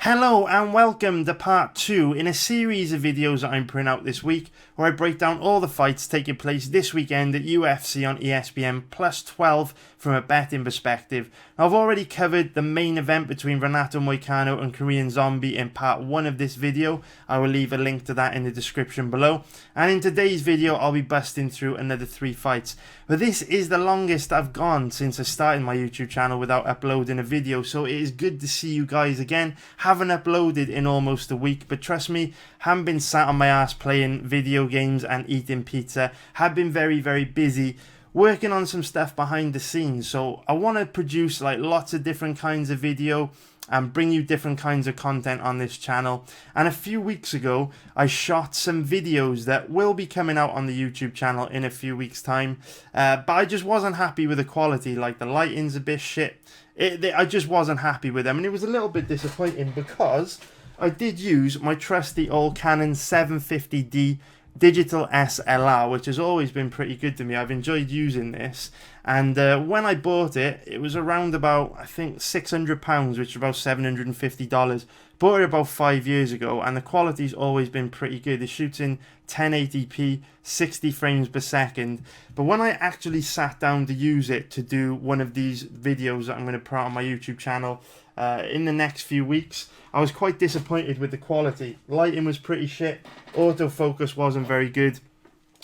Hello and welcome to part 2 in a series of videos that I'm putting out this week where I break down all the fights taking place this weekend at UFC on ESPN plus 12 from a betting perspective. Now, I've already covered the main event between Renato Moicano and Korean Zombie in part 1 of this video. I will leave a link to that in the description below. And in today's video I'll be busting through another 3 fights. But this is the longest I've gone since I started my YouTube channel without uploading a video, so it is good to see you guys again. Haven't uploaded in almost a week, but trust me, haven't been sat on my ass playing video games and eating pizza. Have been very busy working on some stuff behind the scenes, so I want to produce like lots of different kinds of video and bring you different kinds of content on this channel. And a few weeks ago I shot some videos that will be coming out on the YouTube channel in a few weeks time, but I just wasn't happy with the quality. Like, the lighting's a bit shit. I just wasn't happy with them, and it was a little bit disappointing because I did use my trusty old Canon 750D digital SLR, which has always been pretty good to me. I've enjoyed using this, and when I bought it, it was around about, I think, £600, which is about $750. Bought it about 5 years ago, and the quality's always been pretty good. It shoots in 1080p, 60 frames per second. But when I actually sat down to use it to do one of these videos that I'm going to put on my YouTube channel in the next few weeks, I was quite disappointed with the quality. Lighting was pretty shit, autofocus wasn't very good.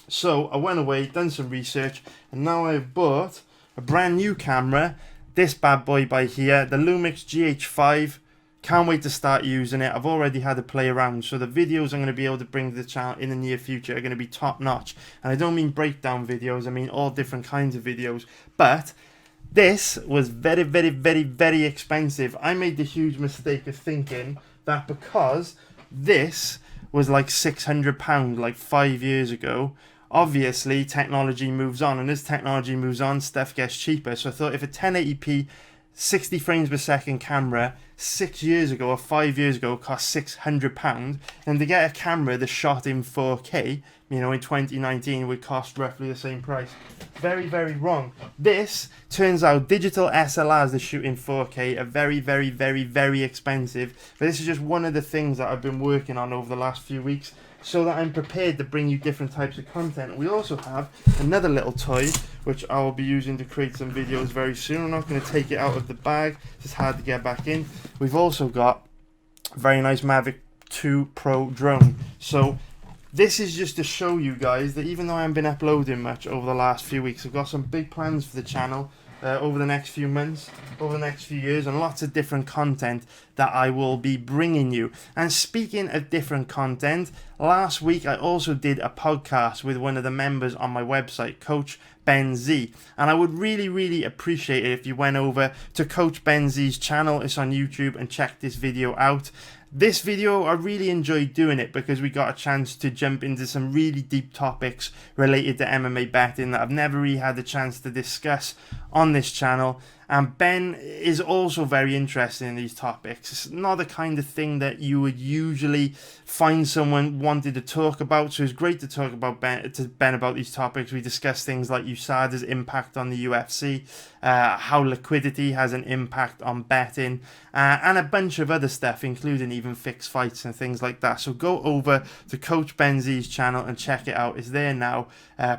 So I went away, done some research, and now I've bought a brand new camera, this bad boy by here, the Lumix GH5. Can't wait to start using it. I've already had a play around, so the videos I'm going to be able to bring to the channel in the near future are going to be top notch. And I don't mean breakdown videos, I mean all different kinds of videos. But this was very expensive. I made the huge mistake of thinking that because this was like £600 like 5 years ago, obviously technology moves on, and as technology moves on, stuff gets cheaper. So I thought if a 1080p 60 frames per second camera 6 years ago or 5 years ago cost £600, and to get a camera that's shot in 4K, you know, in 2019 would cost roughly the same price. Very wrong. This turns out digital SLRs that shoot in 4K are very expensive, but this is just one of the things that I've been working on over the last few weeks so that I'm prepared to bring you different types of content. We also have another little toy which I will be using to create some videos very soon. I'm not going to take it out of the bag, it's hard to get back in. We've also got a very nice Mavic 2 Pro drone. So this is just to show you guys that even though I haven't been uploading much over the last few weeks, I've got some big plans for the channel over the next few months, over the next few years, and lots of different content that I will be bringing you. And speaking of different content, last week I also did a podcast with one of the members on my website, Coach Ben Z, and I would really appreciate it if you went over to Coach Ben Z's channel. It's on YouTube, and check this video out. This video, I really enjoyed doing it because we got a chance to jump into some really deep topics related to MMA betting that I've never really had the chance to discuss on this channel. And Ben is also very interested in these topics. It's not the kind of thing that you would usually find someone wanted to talk about, so it's great to talk about Ben about these topics. We discuss things like USADA's impact on the UFC, how liquidity has an impact on betting, and a bunch of other stuff, including even fixed fights and things like that. So go over to Coach Ben Z's channel and check it out. It's there now.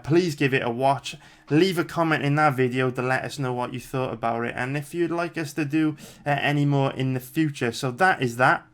Please give it a watch. Leave a comment in that video to let us know what you thought about it, and if you'd like us to do any more in the future. So that is that.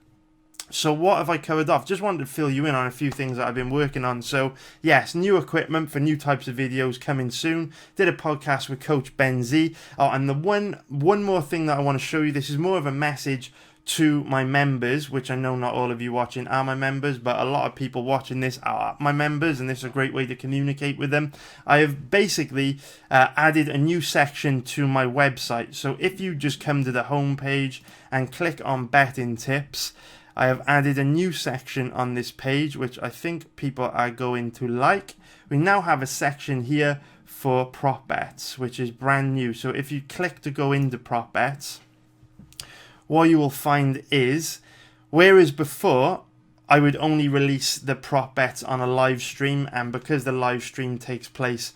So what have I covered off? Just wanted to fill you in on a few things that I've been working on. So yes, new equipment for new types of videos coming soon. Did a podcast with Coach Ben Z. Oh, and the one more thing that I want to show you, this is more of a message to my members, which I know not all of you watching are my members, but a lot of people watching this are my members, and this is a great way to communicate with them. I have basically added a new section to my website. So if you just come to the home page and click on betting tips, I have added a new section on this page which I think people are going to like. We now have a section here for prop bets, which is brand new. So if you click to go into prop bets, what you will find is, whereas before I would only release the prop bets on a live stream, and because the live stream takes place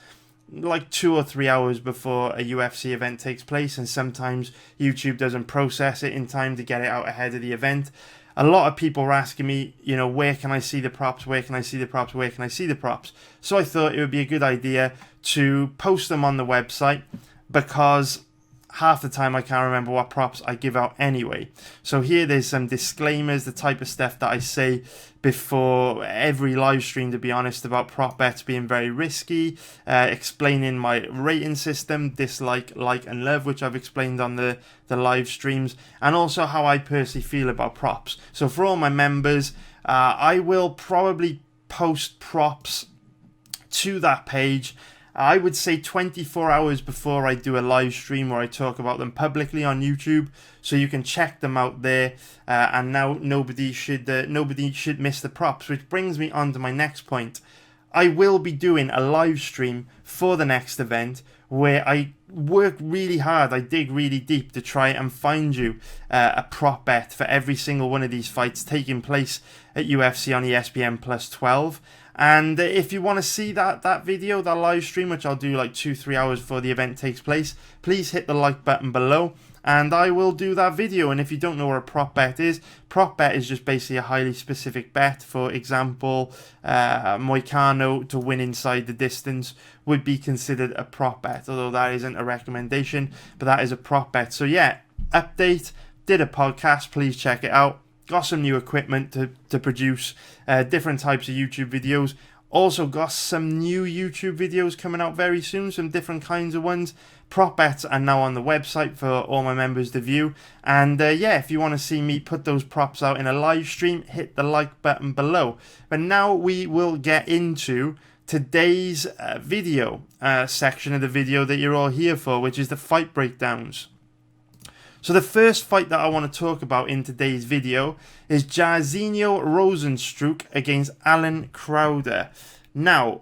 like 2 or 3 hours before a UFC event takes place, and sometimes YouTube doesn't process it in time to get it out ahead of the event. A lot of people are asking me, where can I see the props? Where can I see the props? Where can I see the props? So I thought it would be a good idea to post them on the website, because half the time I can't remember what props I give out anyway. So here there's some disclaimers, the type of stuff that I say before every live stream, to be honest, about prop bets being very risky, explaining my rating system, dislike, like and love, which I've explained on the live streams, and also how I personally feel about props. So for all my members, I will probably post props to that page, I would say 24 hours before I do a live stream where I talk about them publicly on YouTube, so you can check them out there. And now nobody should miss the props, which brings me on to my next point. I will be doing a live stream for the next event where I work really hard, I dig really deep to try and find you a prop bet for every single one of these fights taking place at UFC on ESPN Plus 12. And if you want to see that video, that live stream, which I'll do like 2-3 hours before the event takes place, please hit the like button below and I will do that video. And if you don't know what a prop bet is just basically a highly specific bet. For example, Moicano to win inside the distance would be considered a prop bet, although that isn't a recommendation, but that is a prop bet. So yeah, update, did a podcast, please check it out. Got some new equipment to produce different types of YouTube videos. Also got some new YouTube videos coming out very soon, some different kinds of ones. Prop bets are now on the website for all my members to view. And yeah, if you want to see me put those props out in a live stream, hit the like button below. But now we will get into today's video section of the video that you're all here for, which is the fight breakdowns. So the first fight that I want to talk about in today's video is Jairzinho Rozenstruick against Alan Crowder. Now,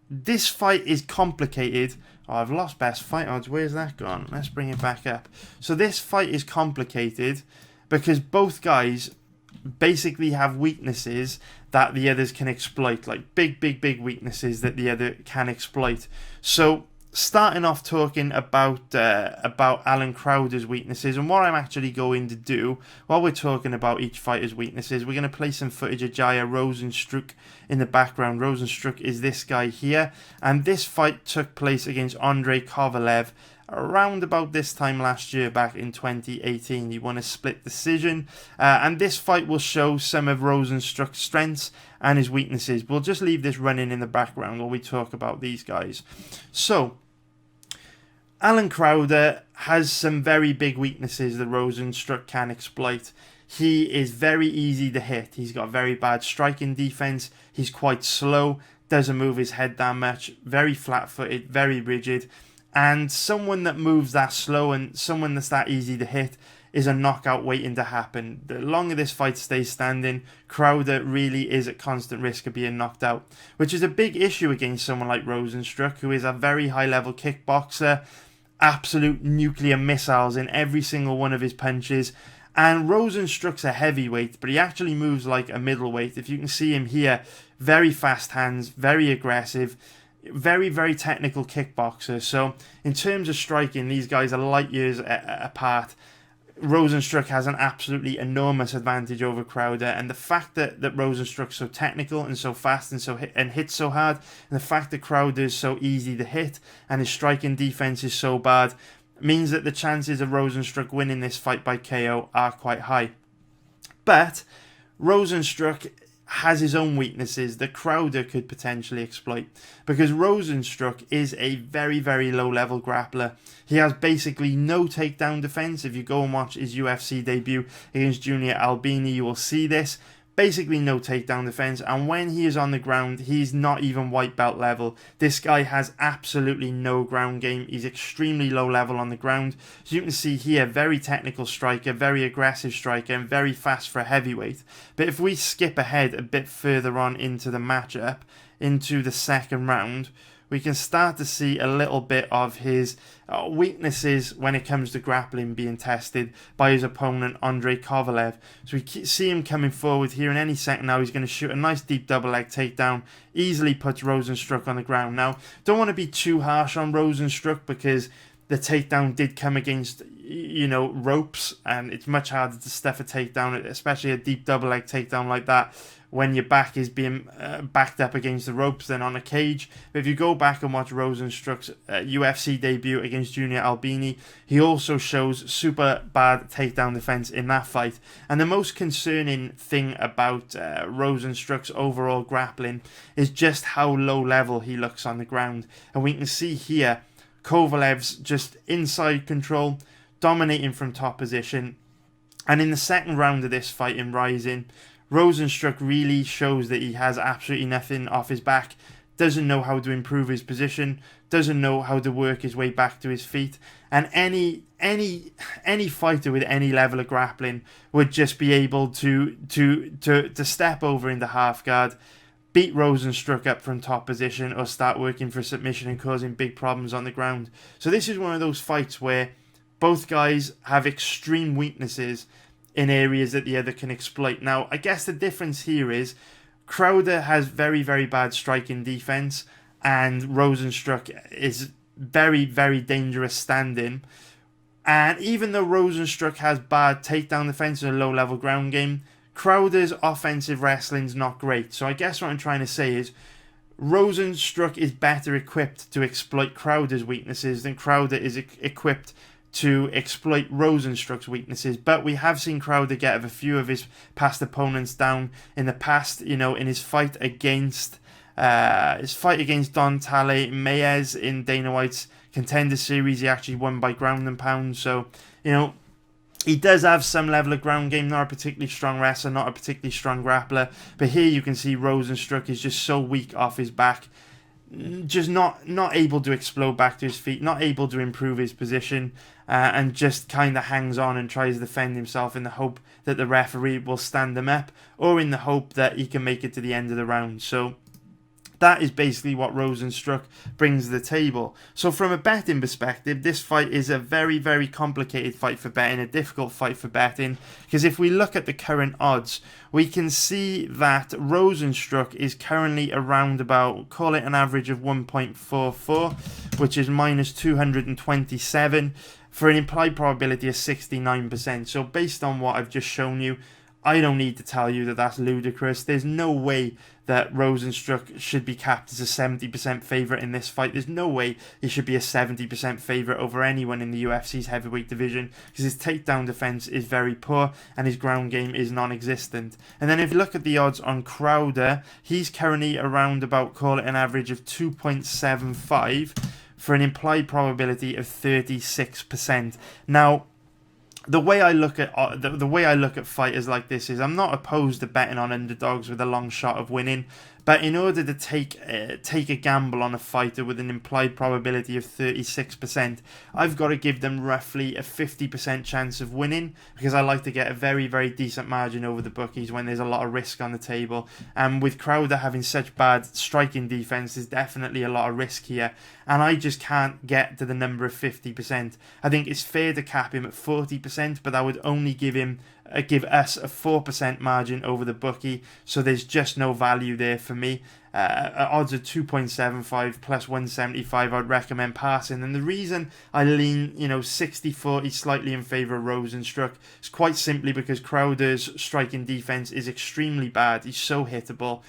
this fight is complicated. Oh, I've lost best fight odds. Where's that gone? Let's bring it back up. So this fight is complicated because both guys basically have weaknesses that the others can exploit, like big weaknesses that the other can exploit. So starting off talking about Alan Crowder's weaknesses, and what I'm actually going to do while we're talking about each fighter's weaknesses, we're going to play some footage of Jair Rozenstruick in the background. Rozenstruick is this guy here, and this fight took place against Andrei Kovalev around about this time last year, back in 2018. He won a split decision, and this fight will show some of Rozenstruick's strengths and his weaknesses. We'll just leave this running in the background while we talk about these guys. So Alan Crowder has some very big weaknesses that Rozenstruick can exploit. He is very easy to hit. He's got very bad striking defense. He's quite slow, doesn't move his head that much, very flat-footed, very rigid. And someone that moves that slow and someone that's that easy to hit is a knockout waiting to happen. The longer this fight stays standing, Crowder really is at constant risk of being knocked out, which is a big issue against someone like Rozenstruick, who is a very high-level kickboxer, absolute nuclear missiles in every single one of his punches. And Rozenstruick's a heavyweight, but he actually moves like a middleweight. If you can see him here, very fast hands, very aggressive, very technical kickboxer. So in terms of striking, these guys are light years apart. Rozenstruick has an absolutely enormous advantage over Crowder, and the fact that Rozenstruick's so technical and so fast and hits so hard, and the fact that Crowder is so easy to hit and his striking defense is so bad, means that the chances of Rozenstruick winning this fight by KO are quite high. But Rozenstruick has his own weaknesses that Crowder could potentially exploit, because Rozenstruick is a very low level grappler. He has basically no takedown defense. If you go and watch his UFC debut against Junior Albini, you will see this. Basically no takedown defense, and when he is on the ground, he's not even white belt level. This guy has absolutely no ground game. He's extremely low level on the ground. So you can see here, very technical striker, very aggressive striker, and very fast for a heavyweight. But if we skip ahead a bit further on into the matchup, into the second round, we can start to see a little bit of his weaknesses when it comes to grappling being tested by his opponent, Andrei Kovalev. So we see him coming forward here, and any second now he's going to shoot a nice deep double leg takedown, easily puts Rozenstruick on the ground. Now, don't want to be too harsh on Rozenstruick because the takedown did come against, ropes, and it's much harder to stuff a takedown, especially a deep double leg takedown like that, when your back is being backed up against the ropes than on a cage. But if you go back and watch Rozenstruick's UFC debut against Junior Albini, he also shows super bad takedown defense in that fight. And the most concerning thing about Rozenstruick's overall grappling is just how low level he looks on the ground. And we can see here, Kovalev's just inside control, dominating from top position. And in the second round of this fight in Rising, Rozenstruick really shows that he has absolutely nothing off his back, doesn't know how to improve his position, doesn't know how to work his way back to his feet. And any fighter with any level of grappling would just be able to step over into half guard, beat Rozenstruick up from top position, or start working for submission and causing big problems on the ground. So this is one of those fights where both guys have extreme weaknesses in areas that the other can exploit. Now, I guess the difference here is Crowder has very, very bad striking defense, and Rozenstruick is very, very dangerous standing. And even though Rozenstruick has bad takedown defense and a low-level ground game, Crowder's offensive wrestling's not great. So I guess what I'm trying to say is Rozenstruick is better equipped to exploit Crowder's weaknesses than Crowder is equipped to exploit Rozenstruick's weaknesses. But we have seen Crowder get a few of his past opponents down in the past, in his fight against Don Tale Mayes in Dana White's Contender Series. He actually won by ground and pound. So, he does have some level of ground game, not a particularly strong wrestler, not a particularly strong grappler. But here you can see Rozenstruick is just so weak off his back, just not able to explode back to his feet, not able to improve his position, and just kind of hangs on and tries to defend himself in the hope that the referee will stand him up, or in the hope that he can make it to the end of the round. So that is basically what Rozenstruick brings to the table. So from a betting perspective, this fight is a very, very complicated fight for betting, a difficult fight for betting, because if we look at the current odds, we can see that Rozenstruick is currently around about, call it an average of 1.44, which is minus 227, for an implied probability of 69%. So based on what I've just shown you, I don't need to tell you that that's ludicrous. There's no way that Rozenstruick should be capped as a 70% favourite in this fight. There's no way he should be a 70% favourite over anyone in the UFC's heavyweight division, because his takedown defence is very poor and his ground game is non-existent. And then if you look at the odds on Crowder, he's currently around about, call it an average of 2.75 for an implied probability of 36%. Now, the way I look at fighters like this is I'm not opposed to betting on underdogs with a long shot of winning, but in order to take a gamble on a fighter with an implied probability of 36%, I've got to give them roughly a 50% chance of winning, because I like to get a very, very decent margin over the bookies when there's a lot of risk on the table. And with Crowder having such bad striking defense, there's definitely a lot of risk here, and I just can't get to the number of 50%. I think it's fair to cap him at 40%, but I would only give us a 4% margin over the bookie, so there's just no value there for me. Odds of 2.75 plus 175, I'd recommend passing. And the reason I lean 60-40 slightly in favour of Rozenstruick is quite simply because Crowder's striking defence is extremely bad. He's so hittable.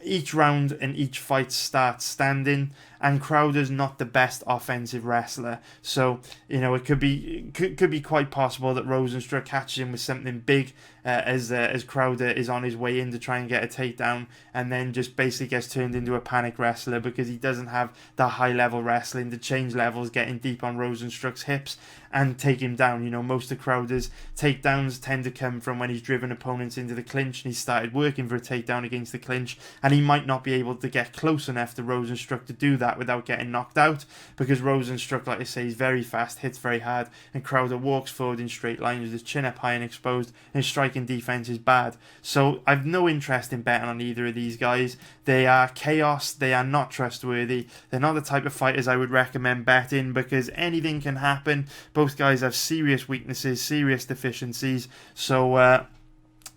Each round and each fight starts standing, and Crowder's not the best offensive wrestler. So, it could be quite possible that Rozenstruick catches him with something big as Crowder is on his way in to try and get a takedown, and then just basically gets turned into a panic wrestler because he doesn't have that high level wrestling to change levels, getting deep on Rozenstruick's hips and take him down. Most of Crowder's takedowns tend to come from when he's driven opponents into the clinch and he's started working for a takedown against the clinch, and he might not be able to get close enough to Rozenstruick to do that without getting knocked out, because Rozenstruick, like I say, is very fast, hits very hard, and Crowder walks forward in straight lines with his chin up high and exposed, and his striking striking defense is bad. So I've no interest in betting on either of these guys. They are chaos. They are not trustworthy. They're not the type of fighters I would recommend betting because anything can happen. Both guys have serious weaknesses, serious deficiencies. So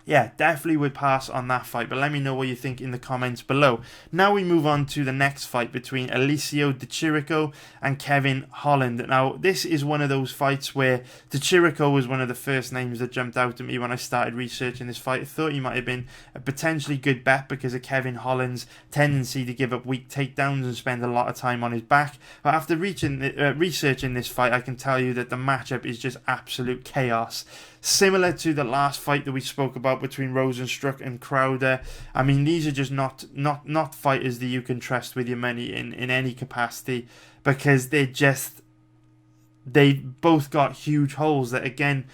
yeah, definitely would pass on that fight, but let me know what you think in the comments below. Now we move on to the next fight between Alessio Di Chirico and Kevin Holland. Now, this is one of those fights where Di Chirico was one of the first names that jumped out at me when I started researching this fight. I thought he might have been a potentially good bet because of Kevin Holland's tendency to give up weak takedowns and spend a lot of time on his back. But after researching this fight, I can tell you that the matchup is just absolute chaos. Similar to the last fight that we spoke about between Rozenstruick and Crowder. I mean, these are just not fighters that you can trust with your money in any capacity because they both got huge holes that, again,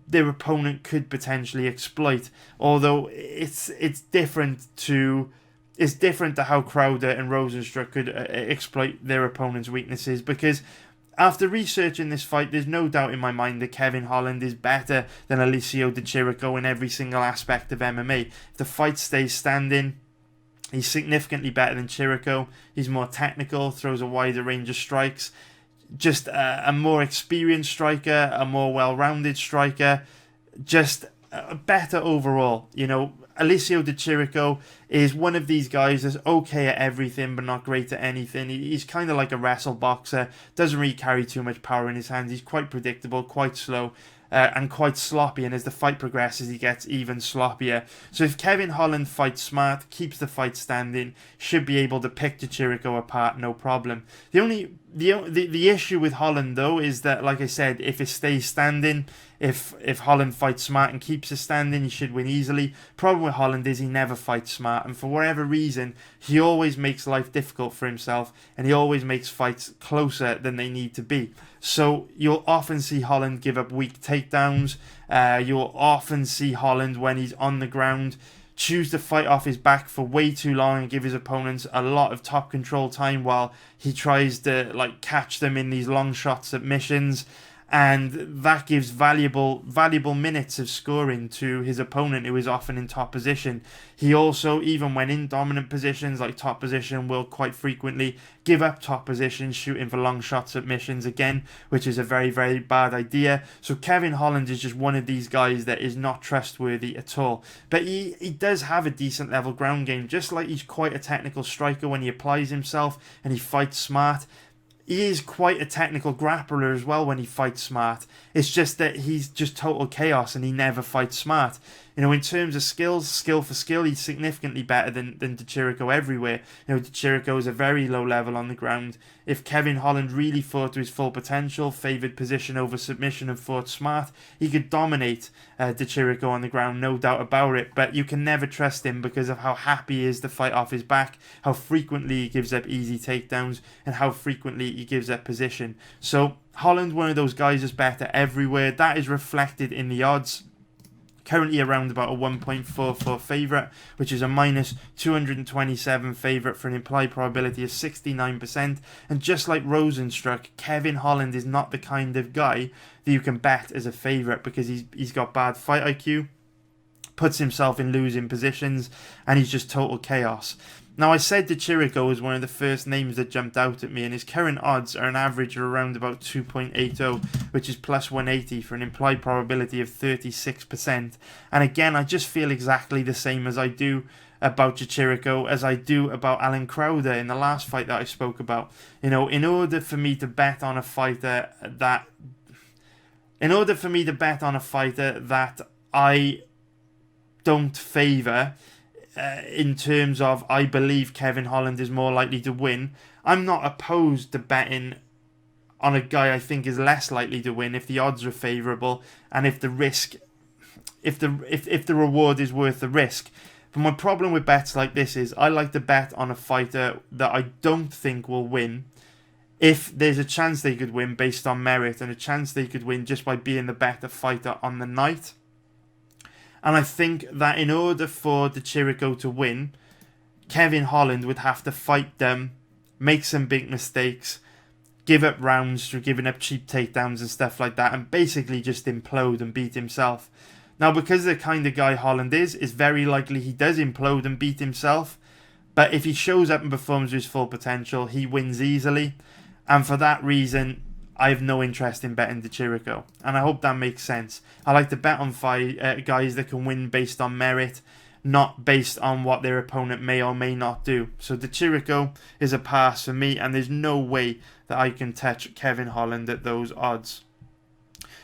their opponent could potentially exploit. Although it's different to how Crowder and Rozenstruick could exploit their opponent's weaknesses, because after researching this fight, there's no doubt in my mind that Kevin Holland is better than Alessio Di Chirico in every single aspect of MMA. If the fight stays standing, he's significantly better than Chirico. He's more technical, throws a wider range of strikes. Just a more experienced striker, a more well-rounded striker. Just better overall. You know, Alessio Di Chirico is one of these guys that's okay at everything but not great at anything. He's kind of like a wrestle boxer, doesn't really carry too much power in his hands. He's quite predictable, quite slow, and quite sloppy, and as the fight progresses he gets even sloppier. So if Kevin Holland fights smart, keeps the fight standing, should be able to pick Di Chirico apart, no problem. The issue with Holland though is that, like I said, if it stays standing, if Holland fights smart and keeps it standing, he should win easily. Problem with Holland is he never fights smart, and for whatever reason he always makes life difficult for himself, and he always makes fights closer than they need to be. So you'll often see Holland give up weak takedowns. You'll often see Holland, when he's on the ground, choose to fight off his back for way too long and give his opponents a lot of top control time while he tries to catch them in these long shot submissions. And that gives valuable minutes of scoring to his opponent, who is often in top position. He also, even when in dominant positions like top position, will quite frequently give up top position, shooting for long shot submissions again, which is a very, very bad idea. So Kevin Holland is just one of these guys that is not trustworthy at all. But he does have a decent level ground game, just like he's quite a technical striker when he applies himself and he fights smart. He is quite a technical grappler as well when he fights smart. It's just that he's just total chaos and he never fights smart. You know, in terms of skills, skill for skill, he's significantly better than Di Chirico everywhere. You know, Di Chirico is a very low level on the ground. If Kevin Holland really fought to his full potential, favoured position over submission and fought smart, he could dominate Di Chirico on the ground, no doubt about it. But you can never trust him because of how happy he is to fight off his back, how frequently he gives up easy takedowns, and how frequently he gives up position. So Holland, one of those guys, is better everywhere. That is reflected in the odds. Currently around about a 1.44 favourite, which is a minus 227 favourite for an implied probability of 69%. And just like Rozenstruick, Kevin Holland is not the kind of guy that you can bet as a favourite because he's got bad fight IQ, puts himself in losing positions, and he's just total chaos. Now, I said Di Chirico was one of the first names that jumped out at me, and his current odds are an average of around about 2.80, which is plus 180 for an implied probability of 36%. And again, I just feel exactly the same as I do about Di Chirico as I do about Alan Crowder in the last fight that I spoke about. You know, in order for me to bet on a fighter that I don't favour, in terms of I believe Kevin Holland is more likely to win, I'm not opposed to betting on a guy I think is less likely to win if the odds are favourable and if the risk, if the reward is worth the risk. But my problem with bets like this is I like to bet on a fighter that I don't think will win if there's a chance they could win based on merit and a chance they could win just by being the better fighter on the night. And I think that in order for Di Chirico to win, Kevin Holland would have to fight them, make some big mistakes, give up rounds through giving up cheap takedowns and stuff like that, and basically just implode and beat himself. Now, because of the kind of guy Holland is, it's very likely he does implode and beat himself. But if he shows up and performs to his full potential, he wins easily. And for that reason, I have no interest in betting the Chirico. And I hope that makes sense. I like to bet on guys that can win based on merit, not based on what their opponent may or may not do. So the Chirico is a pass for me, and there's no way that I can touch Kevin Holland at those odds.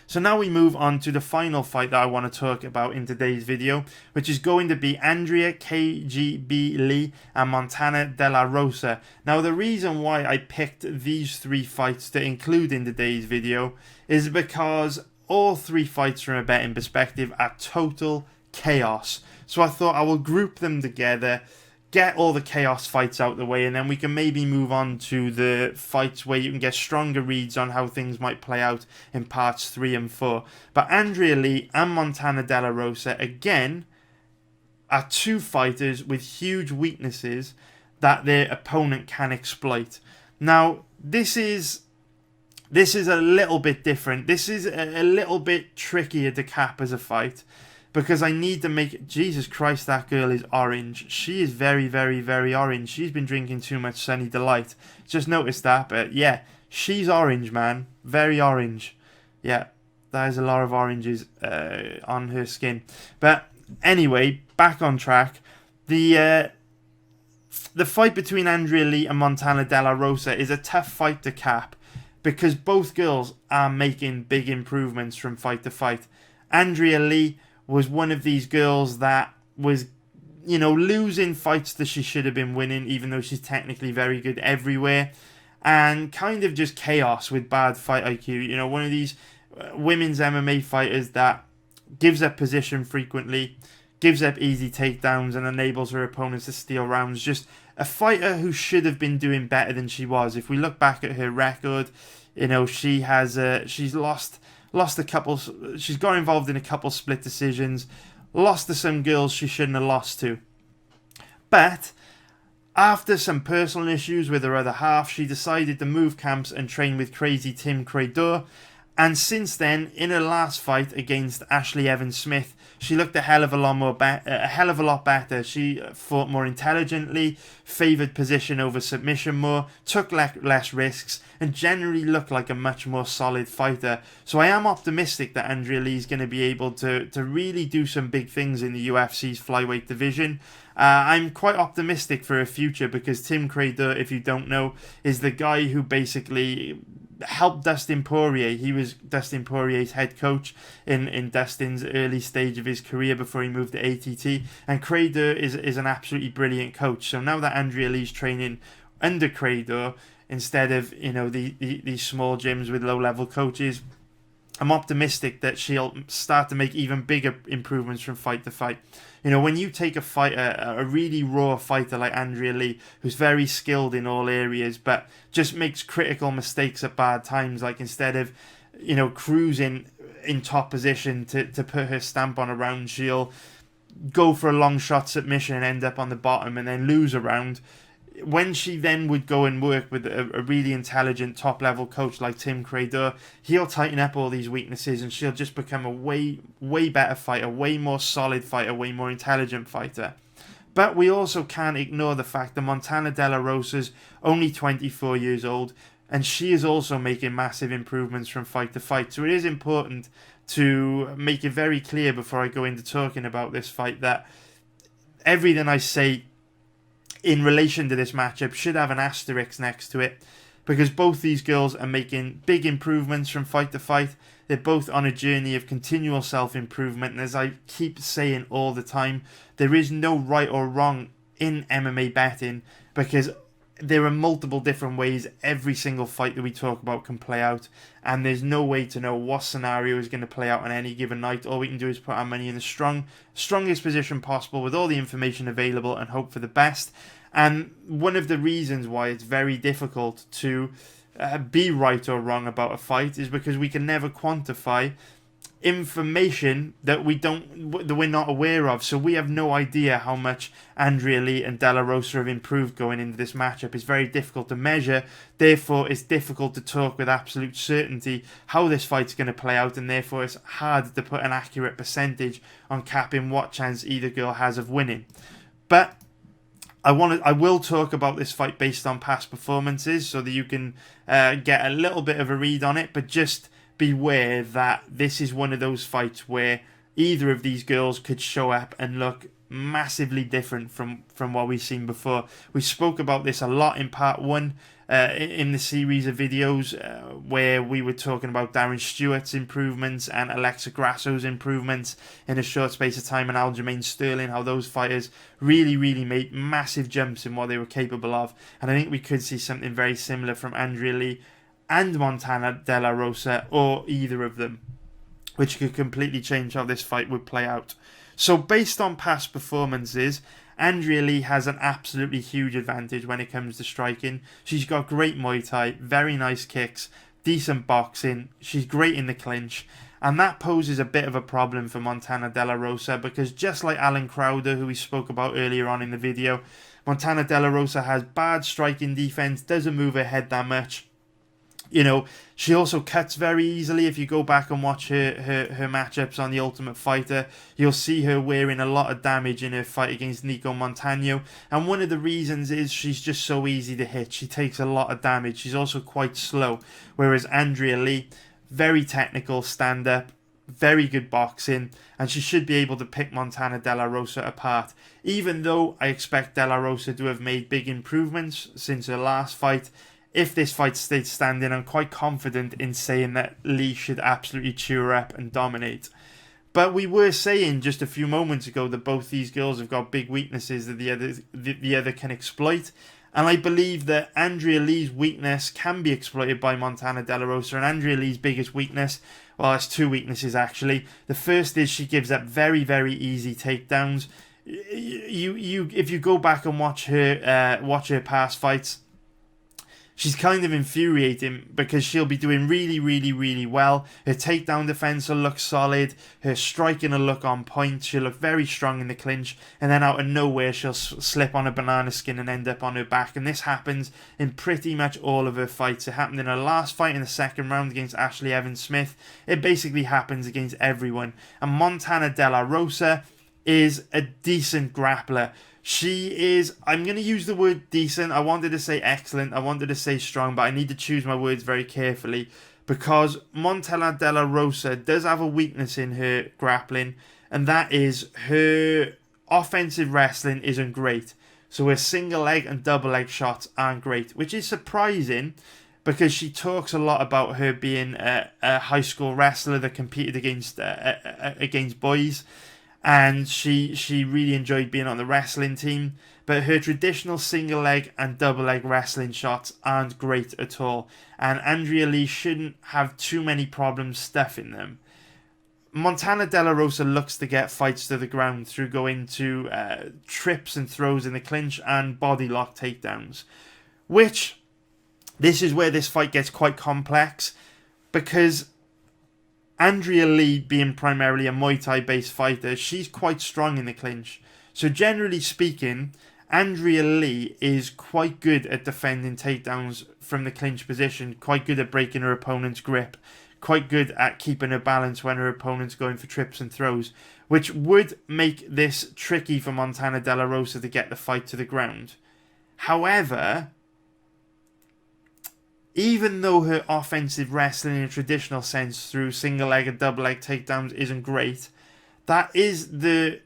So now we move on to the final fight that I want to talk about in today's video, which is going to be Andrea KGB Lee and Montana De La Rosa. Now, the reason why I picked these three fights to include in today's video is because all three fights from a betting perspective are total chaos. So I thought I will group them together, get all the chaos fights out the way, and then we can maybe move on to the fights where you can get stronger reads on how things might play out in parts 3 and 4. But Andrea Lee and Montana De La Rosa, again, are two fighters with huge weaknesses that their opponent can exploit. Now, this is a little bit different. This is a little bit trickier to cap as a fight, because I need to make... Jesus Christ, that girl is orange. She is very, very, very orange. She's been drinking too much Sunny Delight. Just noticed that, but yeah, she's orange, man. Very orange. Yeah, there's a lot of oranges on her skin. But anyway, back on track. The fight between Andrea Lee and Montana De La Rosa is a tough fight to cap, because both girls are making big improvements from fight to fight. Andrea Lee was one of these girls that was, losing fights that she should have been winning, even though she's technically very good everywhere, and kind of just chaos with bad fight IQ. One of these women's MMA fighters that gives up position frequently, gives up easy takedowns, and enables her opponents to steal rounds. Just a fighter who should have been doing better than she was. If we look back at her record, she's lost a couple. She's got involved in a couple split decisions, lost to some girls she shouldn't have lost to. But after some personal issues with her other half, she decided to move camps and train with crazy Tim Credeur. And since then, in her last fight against Ashley Evans Smith, she looked a hell of a lot better. She fought more intelligently, favoured position over submission more, took less risks, and generally looked like a much more solid fighter. So I am optimistic that Andrea Lee is going to be able to really do some big things in the UFC's flyweight division. I'm quite optimistic for her future, because Tim Credeur, if you don't know, is the guy who basically helped Dustin Poirier. He was Dustin Poirier's head coach in Dustin's early stage of his career before he moved to ATT. And Credeur is an absolutely brilliant coach. So now that Andrea Lee's training under Credeur instead of these small gyms with low-level coaches, I'm optimistic that she'll start to make even bigger improvements from fight to fight. When you take a fighter, a really raw fighter like Andrea Lee, who's very skilled in all areas, but just makes critical mistakes at bad times, like instead of, cruising in top position to put her stamp on a round, she'll go for a long shot submission and end up on the bottom and then lose a round. When she then would go and work with a really intelligent top-level coach like Tim Credeur, he'll tighten up all these weaknesses, and she'll just become a way, way better fighter, way more solid fighter, way more intelligent fighter. But we also can't ignore the fact that Montana De La Rosa's only 24 years old, and she is also making massive improvements from fight to fight. So it is important to make it very clear before I go into talking about this fight that everything I say in relation to this matchup should have an asterisk next to it, because both these girls are making big improvements from fight to fight. They're both on a journey of continual self-improvement, and as I keep saying all the time, there is no right or wrong in MMA betting, because there are multiple different ways every single fight that we talk about can play out, and there's no way to know what scenario is going to play out on any given night. All we can do is put our money in the strongest position possible with all the information available and hope for the best. And one of the reasons why it's very difficult to be right or wrong about a fight is because we can never quantify information that we're not aware of. So we have no idea how much Andrea Lee and De La Rosa have improved going into this matchup. It's very difficult to measure, therefore it's difficult to talk with absolute certainty how this fight's going to play out, and therefore it's hard to put an accurate percentage on capping what chance either girl has of winning. But I will talk about this fight based on past performances so that you can get a little bit of a read on it, but just beware that this is one of those fights where either of these girls could show up and look massively different from what we've seen before. We spoke about this a lot in part 1 in the series of videos where we were talking about Darren Stewart's improvements and Alexa Grasso's improvements in a short space of time, and Aljamain Sterling, how those fighters really made massive jumps in what they were capable of. And I think we could see something very similar from Andrea Lee and Montana De La Rosa, or either of them, which could completely change how this fight would play out. So based on past performances, Andrea Lee has an absolutely huge advantage when it comes to striking. She's got great Muay Thai, very nice kicks, decent boxing, she's great in the clinch, and that poses a bit of a problem for Montana De La Rosa, because just like Alan Crowder, who we spoke about earlier on in the video, Montana De La Rosa has bad striking defense, doesn't move her head that much. You know, she also cuts very easily. If you go back and watch her matchups on The Ultimate Fighter, you'll see her wearing a lot of damage in her fight against Nico Montano. And one of the reasons is she's just so easy to hit. She takes a lot of damage. She's also quite slow. Whereas Andrea Lee, very technical stand-up, very good boxing, and she should be able to pick Montana De La Rosa apart. Even though I expect De La Rosa to have made big improvements since her last fight, if this fight stayed standing, I'm quite confident in saying that Lee should absolutely chew her up and dominate. But we were saying just a few moments ago that both these girls have got big weaknesses that the other can exploit. And I believe that Andrea Lee's weakness can be exploited by Montana De La Rosa. And Andrea Lee's biggest weakness, well, it's two weaknesses actually. The first is she gives up very easy takedowns. If you go back and watch her past fights, she's kind of infuriating because she'll be doing really well. Her takedown defense will look solid. Her striking will look on point. She'll look very strong in the clinch. And then out of nowhere, she'll slip on a banana skin and end up on her back. And this happens in pretty much all of her fights. It happened in her last fight in the second round against Ashley Evans-Smith. It basically happens against everyone. And Montana De La Rosa is a decent grappler. She is, I'm going to use the word decent. I wanted to say excellent. I wanted to say strong, but I need to choose my words very carefully because Montana De La Rosa does have a weakness in her grappling, and that is her offensive wrestling isn't great. So her single leg and double leg shots aren't great, which is surprising because she talks a lot about her being a high school wrestler that competed against boys. And she really enjoyed being on the wrestling team, but her traditional single leg and double leg wrestling shots aren't great at all, and Andrea Lee shouldn't have too many problems stuffing them. Montana De La Rosa looks to get fights to the ground through going to trips and throws in the clinch and body lock takedowns, which this is where this fight gets quite complex because Andrea Lee, being primarily a Muay Thai based fighter, she's quite strong in the clinch. So generally speaking, Andrea Lee is quite good at defending takedowns from the clinch position, quite good at breaking her opponent's grip, quite good at keeping her balance when her opponent's going for trips and throws, which would make this tricky for Montana De La Rosa to get the fight to the ground. However, even though her offensive wrestling in a traditional sense through single leg and double leg takedowns isn't great, that is the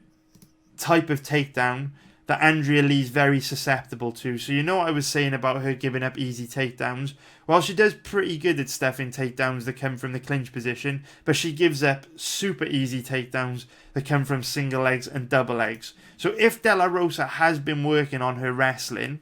type of takedown that Andrea Lee's very susceptible to. So you know what I was saying about her giving up easy takedowns? Well, she does pretty good at stuffing takedowns that come from the clinch position, but she gives up super easy takedowns that come from single legs and double legs. So if De La Rosa has been working on her wrestling,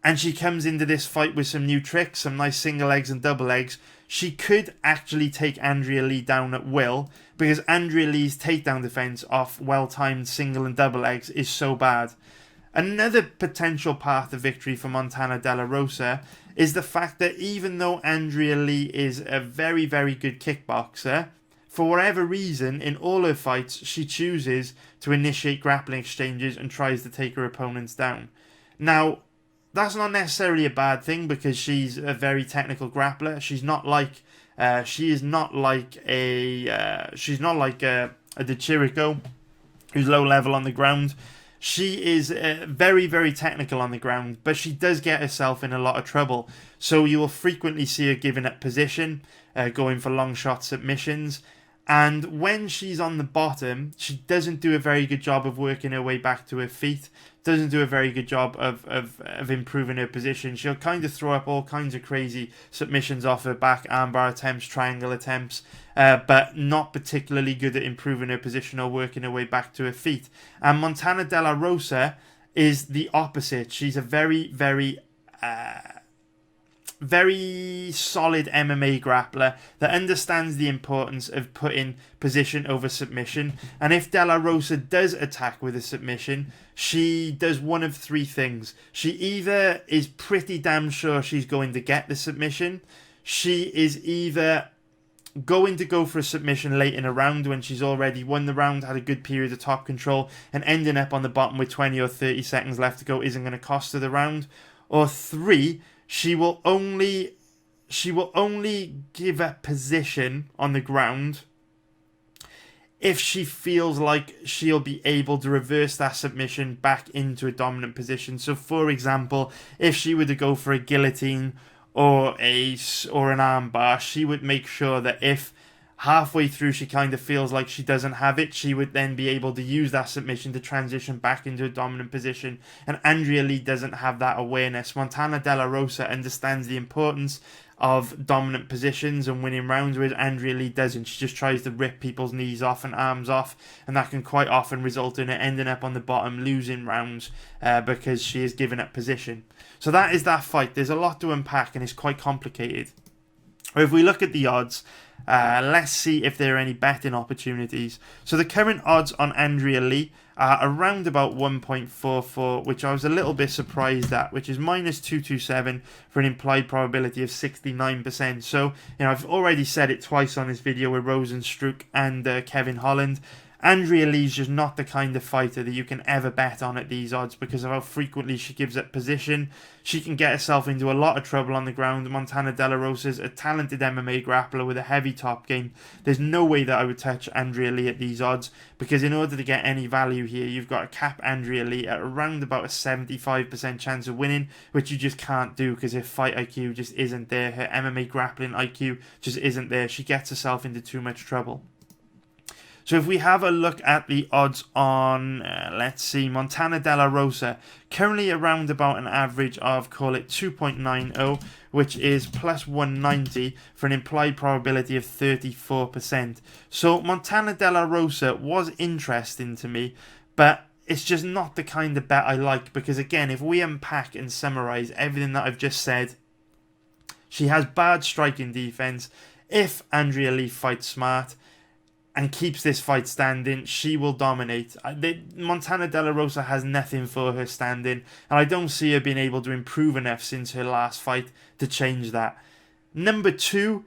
and she comes into this fight with some new tricks, some nice single legs and double legs, she could actually take Andrea Lee down at will, because Andrea Lee's takedown defense off well-timed single and double legs is so bad. Another potential path to victory for Montana De La Rosa is the fact that even though Andrea Lee is a very, very good kickboxer, for whatever reason, in all her fights, she chooses to initiate grappling exchanges and tries to take her opponents down. Now, that's not necessarily a bad thing because she's a very technical grappler. She's not like a Chirico, who's low level on the ground. She is very, very technical on the ground, but she does get herself in a lot of trouble. So you will frequently see her giving up position, going for long shot submissions. And when she's on the bottom, she doesn't do a very good job of working her way back to her feet. Doesn't do a very good job of improving her position. She'll kind of throw up all kinds of crazy submissions off her back, armbar attempts, triangle attempts, but not particularly good at improving her position or working her way back to her feet. And Montana De La Rosa is the opposite. She's a very, very very solid MMA grappler that understands the importance of putting position over submission. And if De La Rosa does attack with a submission, she does one of three things. She either is pretty damn sure she's going to get the submission, she is either going to go for a submission late in a round when she's already won the round, had a good period of top control, and ending up on the bottom with 20 or 30 seconds left to go isn't going to cost her the round. Or three, she will only give a position on the ground if she feels like she'll be able to reverse that submission back into a dominant position. So, for example, if she were to go for a guillotine or an armbar, she would make sure that if halfway through she kind of feels like she doesn't have it, she would then be able to use that submission to transition back into a dominant position. And Andrea Lee doesn't have that awareness. Montana De La Rosa understands the importance of dominant positions and winning rounds, whereas Andrea Lee doesn't. She just tries to rip people's knees off and arms off, and that can quite often result in her ending up on the bottom, losing rounds because she is giving up position. So that is that fight. There's a lot to unpack and it's quite complicated. If we look at the odds, let's see if there are any betting opportunities. So the current odds on Andrea Lee are around about 1.44, which I was a little bit surprised at, which is minus 227 for an implied probability of 69%. So, I've already said it twice on this video with Rozenstruick and Kevin Holland. Andrea Lee's just not the kind of fighter that you can ever bet on at these odds because of how frequently she gives up position. She can get herself into a lot of trouble on the ground. Montana De La Rosa's a talented MMA grappler with a heavy top game. There's no way that I would touch Andrea Lee at these odds because in order to get any value here, you've got to cap Andrea Lee at around about a 75% chance of winning, which you just can't do because her fight IQ just isn't there. Her MMA grappling IQ just isn't there. She gets herself into too much trouble. So if we have a look at the odds on, let's see, Montana De La Rosa, currently around about an average of, call it 2.90, which is plus 190 for an implied probability of 34%. So Montana De La Rosa was interesting to me, but it's just not the kind of bet I like because, again, if we unpack and summarize everything that I've just said, she has bad striking defense. If Andrea Lee fights smart and keeps this fight standing, she will dominate. Montana De La Rosa has nothing for her standing, and I don't see her being able to improve enough since her last fight to change that. Number two,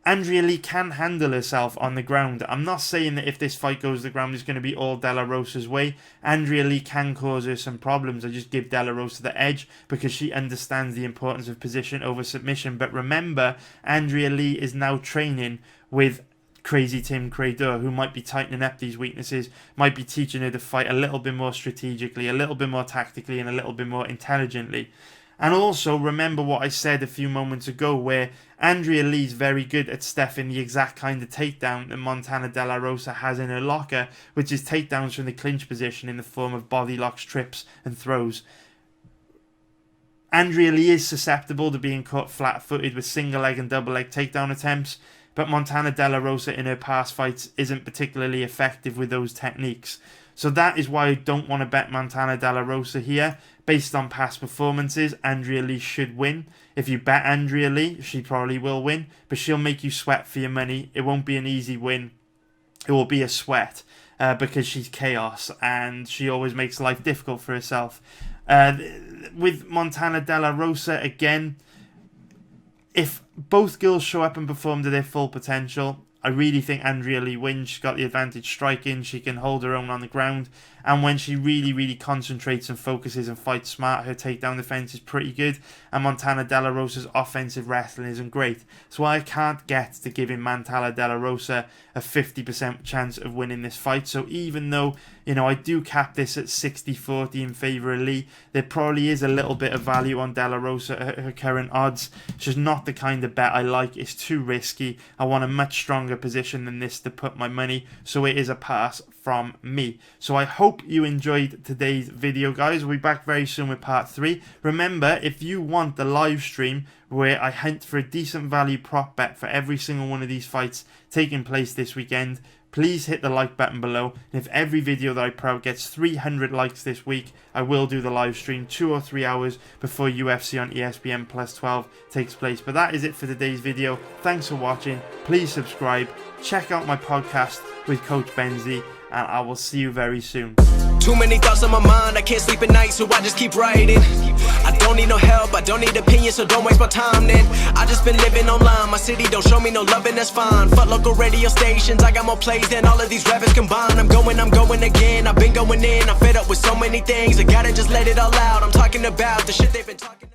Andrea Lee can handle herself on the ground. I'm not saying that if this fight goes to the ground, it's going to be all De La Rosa's way. Andrea Lee can cause her some problems. I just give De La Rosa the edge because she understands the importance of position over submission. But remember, Andrea Lee is now training with Crazy Tim Cradur, who might be tightening up these weaknesses, might be teaching her to fight a little bit more strategically, a little bit more tactically, and a little bit more intelligently. And also remember what I said a few moments ago, where Andrea Lee's very good at stuffing the exact kind of takedown that Montana De La Rosa has in her locker, which is takedowns from the clinch position in the form of body locks, trips, and throws. Andrea Lee is susceptible to being caught flat-footed with single leg and double leg takedown attempts, but Montana De La Rosa in her past fights isn't particularly effective with those techniques. So that is why I don't want to bet Montana De La Rosa here. Based on past performances, Andrea Lee should win. If you bet Andrea Lee, she probably will win, but she'll make you sweat for your money. It won't be an easy win. It will be a sweat. because she's chaos and she always makes life difficult for herself. With Montana De La Rosa, again, if both girls show up and perform to their full potential, I really think Andrea Lee wins. She's got the advantage striking. She can hold her own on the ground. And when she really, really concentrates and focuses and fights smart, her takedown defense is pretty good. And Montana De La Rosa's offensive wrestling isn't great. So I can't get to giving Montana De La Rosa a 50% chance of winning this fight. So even though, you know, I do cap this at 60-40 in favour of Lee, there probably is a little bit of value on De La Rosa at her current odds. It's just not the kind of bet I like. It's too risky. I want a much stronger position than this to put my money. So it is a pass from me. So I hope you enjoyed today's video, guys. We'll be back very soon with part 3. Remember, if you want the live stream where I hunt for a decent value prop bet for every single one of these fights taking place this weekend, please hit the like button below. And if every video that I put out gets 300 likes this week, I will do the live stream 2 or 3 hours before UFC on ESPN Plus 12 takes place. But that is it for today's video. Thanks for watching. Please subscribe. Check out my podcast with Coach Benzi, and I will see you very soon. Too many thoughts on my mind, I can't sleep at night, so I just keep writing. I don't need no help, I don't need opinions, so don't waste my time then. I just been living online, my city don't show me no loving, that's fine. Fuck local radio stations, I got more plays than all of these rappers combined. I'm going again, I've been going in, I'm fed up with so many things, I gotta just let it all out. I'm talking about the shit they've been talking.